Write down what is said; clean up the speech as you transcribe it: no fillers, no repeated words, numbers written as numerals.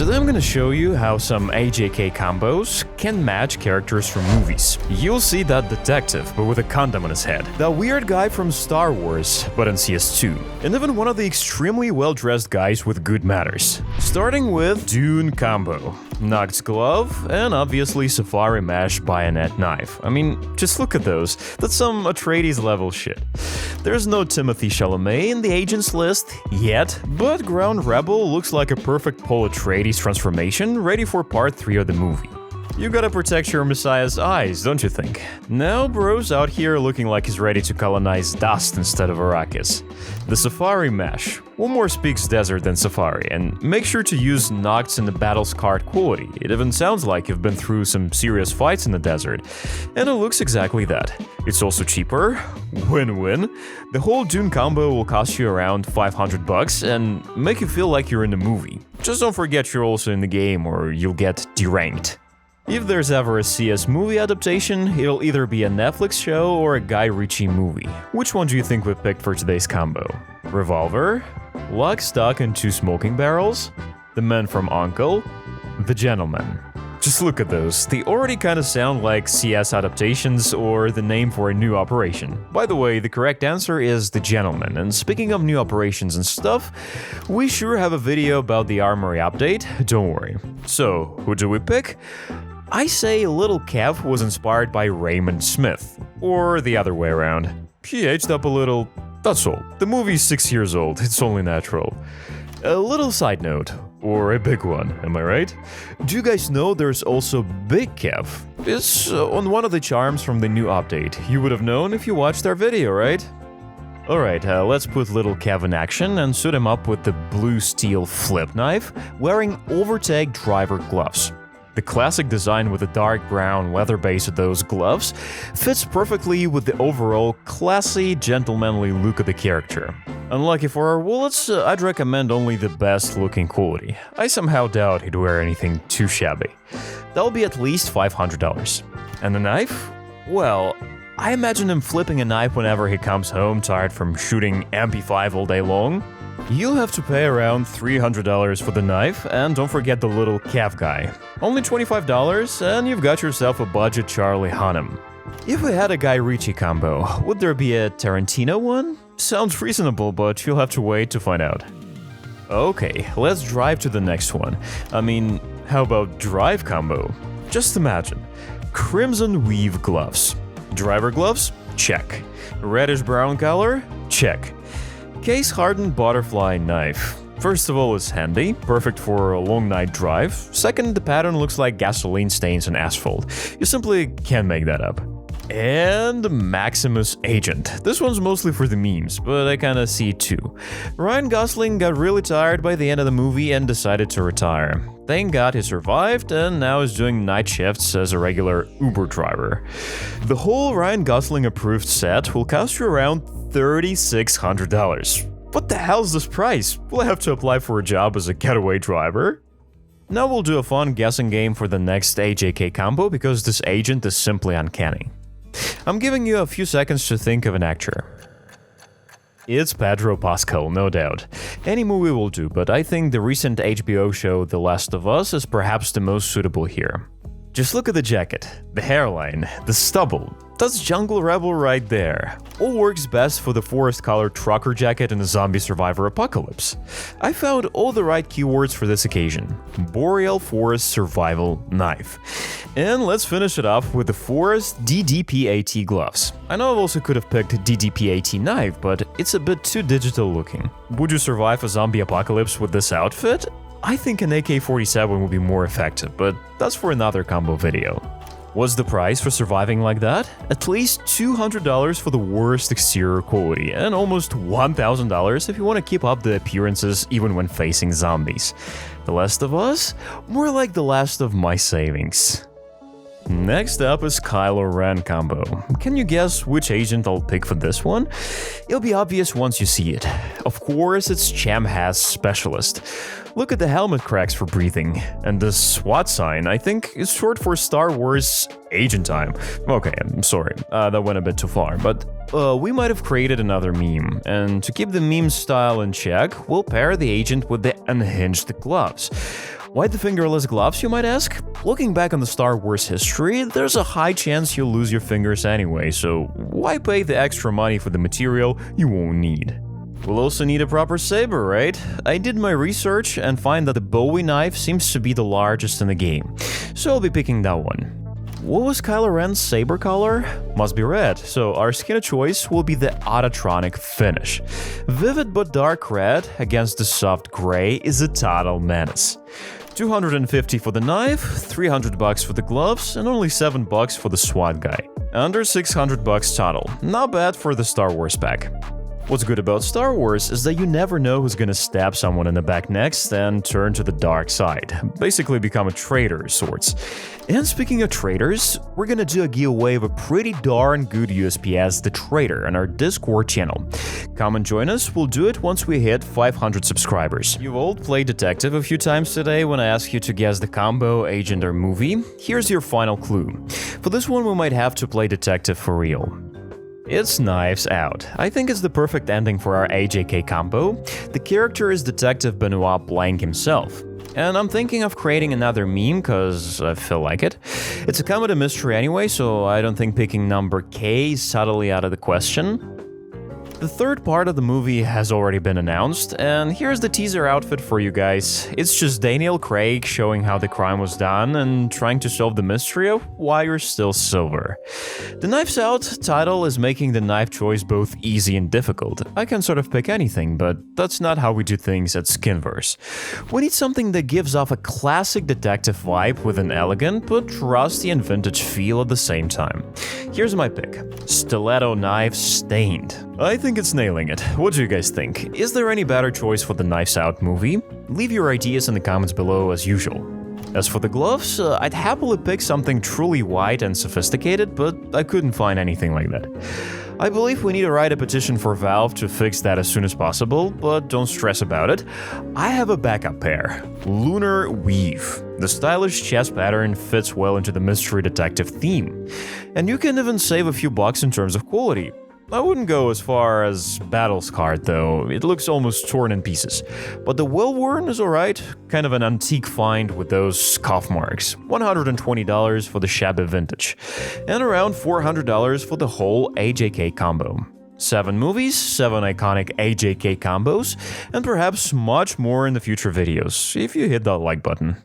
Today I'm gonna show you how some AJK combos can match characters from movies. You'll see that detective, but with a condom on his head. That weird guy from Star Wars, but in CS2. And even one of the extremely well-dressed guys with good manners. Starting with Dune combo. Noct's glove, and obviously Safari Mesh bayonet knife. I mean, just look at those. That's some Atreides level shit. There's no Timothy Chalamet in the agents list yet, but Ground Rebel looks like a perfect Paul Atreides transformation ready for part 3 of the movie. You gotta protect your Messiah's eyes, don't you think? Now bro's out here looking like he's ready to colonize dust instead of Arrakis. The Safari Mesh. What more speaks desert than Safari, and make sure to use Nocts in the battle-scarred quality. It even sounds like you've been through some serious fights in the desert. And it looks exactly that. It's also cheaper. Win-win. The whole Dune combo will cost you around $500 and make you feel like you're in the movie. Just don't forget you're also in the game or you'll get deranked. If there's ever a CS movie adaptation, it'll either be a Netflix show or a Guy Ritchie movie. Which one do you think we picked for today's combo? Revolver? Lock, Stock, and Two Smoking Barrels? The Man from U.N.C.L.E.? The Gentleman. Just look at those. They already kinda sound like CS adaptations or the name for a new operation. By the way, the correct answer is The Gentleman, and speaking of new operations and stuff, we sure have a video about the Armory update, don't worry. So, who do we pick? I say Little Kev was inspired by Raymond Smith, or the other way around. He aged up a little, that's all. The movie's 6 years old, it's only natural. A little side note, or a big one, am I right? Do you guys know there's also Big Kev? It's on one of the charms from the new update. You would have known if you watched our video, right? Alright, let's put Little Kev in action and suit him up with the blue steel flip knife, wearing overtake driver gloves. The classic design with the dark brown leather base of those gloves fits perfectly with the overall classy, gentlemanly look of the character. Unlucky for our wallets, I'd recommend only the best looking quality. I somehow doubt he'd wear anything too shabby. That'll be at least $500. And the knife? Well, I imagine him flipping a knife whenever he comes home tired from shooting MP5 all day long. You'll have to pay around $300 for the knife, and don't forget the little Kev guy. Only $25 and you've got yourself a budget Charlie Hunnam. If we had a Guy Ritchie combo, would there be a Tarantino one? Sounds reasonable, but you'll have to wait to find out. Okay, let's drive to the next one. I mean, how about drive combo? Just imagine. Crimson weave gloves. Driver gloves? Check. Reddish brown color? Check. Case-hardened butterfly knife. First of all, it's handy, perfect for a long night drive. Second, the pattern looks like gasoline stains on asphalt. You simply can't make that up. And Maximus Agent. This one's mostly for the memes, but I kinda see it too. Ryan Gosling got really tired by the end of the movie and decided to retire. Thank God he survived and now is doing night shifts as a regular Uber driver. The whole Ryan Gosling approved set will cost you around $3,600. What the hell's this price? Will I have to apply for a job as a getaway driver? Now we'll do a fun guessing game for the next AJK combo because this agent is simply uncanny. I'm giving you a few seconds to think of an actor. It's Pedro Pascal, no doubt. Any movie will do, but I think the recent HBO show The Last of Us is perhaps the most suitable here. Just look at the jacket, the hairline, the stubble. That's Jungle Rebel right there. All works best for the forest-colored trucker jacket in a zombie survivor apocalypse. I found all the right keywords for this occasion. Boreal Forest Survival Knife. And let's finish it off with the Forest DDP-AT gloves. I know I also could have picked DDP-AT knife, but it's a bit too digital looking. Would you survive a zombie apocalypse with this outfit? I think an AK-47 would be more effective, but that's for another combo video. What's the price for surviving like that? At least $200 for the worst exterior quality, and almost $1,000 if you want to keep up the appearances even when facing zombies. The Last of Us? More like the last of my savings. Next up is Kylo Ren combo. Can you guess which agent I'll pick for this one? It'll be obvious once you see it. Of course, it's Cham-Has Specialist. Look at the helmet cracks for breathing. And the SWAT sign, I think, is short for Star Wars Agent Time. Okay, I'm sorry, that went a bit too far, but we might have created another meme. And to keep the meme style in check, we'll pair the agent with the unhinged gloves. Why the fingerless gloves, you might ask? Looking back on the Star Wars history, there's a high chance you'll lose your fingers anyway, so why pay the extra money for the material you won't need? We'll also need a proper saber, right? I did my research and find that the Bowie knife seems to be the largest in the game, so I'll be picking that one. What was Kylo Ren's saber color? Must be red, so our skin of choice will be the Autotronic finish. Vivid but dark red against the soft gray is a total menace. $250 for the knife, $300 for the gloves, and only $7 for the SWAT guy. Under $600 total. Not bad for the Star Wars pack. What's good about Star Wars is that you never know who's gonna stab someone in the back next and turn to the dark side. Basically become a traitor of sorts. And speaking of traitors, we're gonna do a giveaway of a pretty darn good USPS The Traitor on our Discord channel. Come and join us, we'll do it once we hit 500 subscribers. You've all played detective a few times today when I asked you to guess the combo, agent, or movie. Here's your final clue. For this one we might have to play detective for real. It's Knives Out. I think it's the perfect ending for our AJK combo. The character is Detective Benoit Blanc himself. And I'm thinking of creating another meme cause I feel like it. It's a comedy mystery anyway, so I don't think picking number K is totally out of the question. The third part of the movie has already been announced, and here's the teaser outfit for you guys. It's just Daniel Craig showing how the crime was done and trying to solve the mystery of why you're still silver. The Knives Out title is making the knife choice both easy and difficult. I can sort of pick anything, but that's not how we do things at SkinVerse. We need something that gives off a classic detective vibe with an elegant but rusty and vintage feel at the same time. Here's my pick. Stiletto knife stained. I think it's nailing it. What do you guys think? Is there any better choice for the Knives Out movie? Leave your ideas in the comments below as usual. As for the gloves, I'd happily pick something truly white and sophisticated, but I couldn't find anything like that. I believe we need to write a petition for Valve to fix that as soon as possible, but don't stress about it. I have a backup pair. Lunar Weave. The stylish chest pattern fits well into the mystery detective theme. And you can even save a few bucks in terms of quality. I wouldn't go as far as Battle-Scarred though, it looks almost torn in pieces. But the well-worn is alright, kind of an antique find with those scuff marks. $120 for the shabby vintage, and around $400 for the whole AJK combo. 7 movies, 7 iconic AJK combos, and perhaps much more in the future videos, if you hit that like button.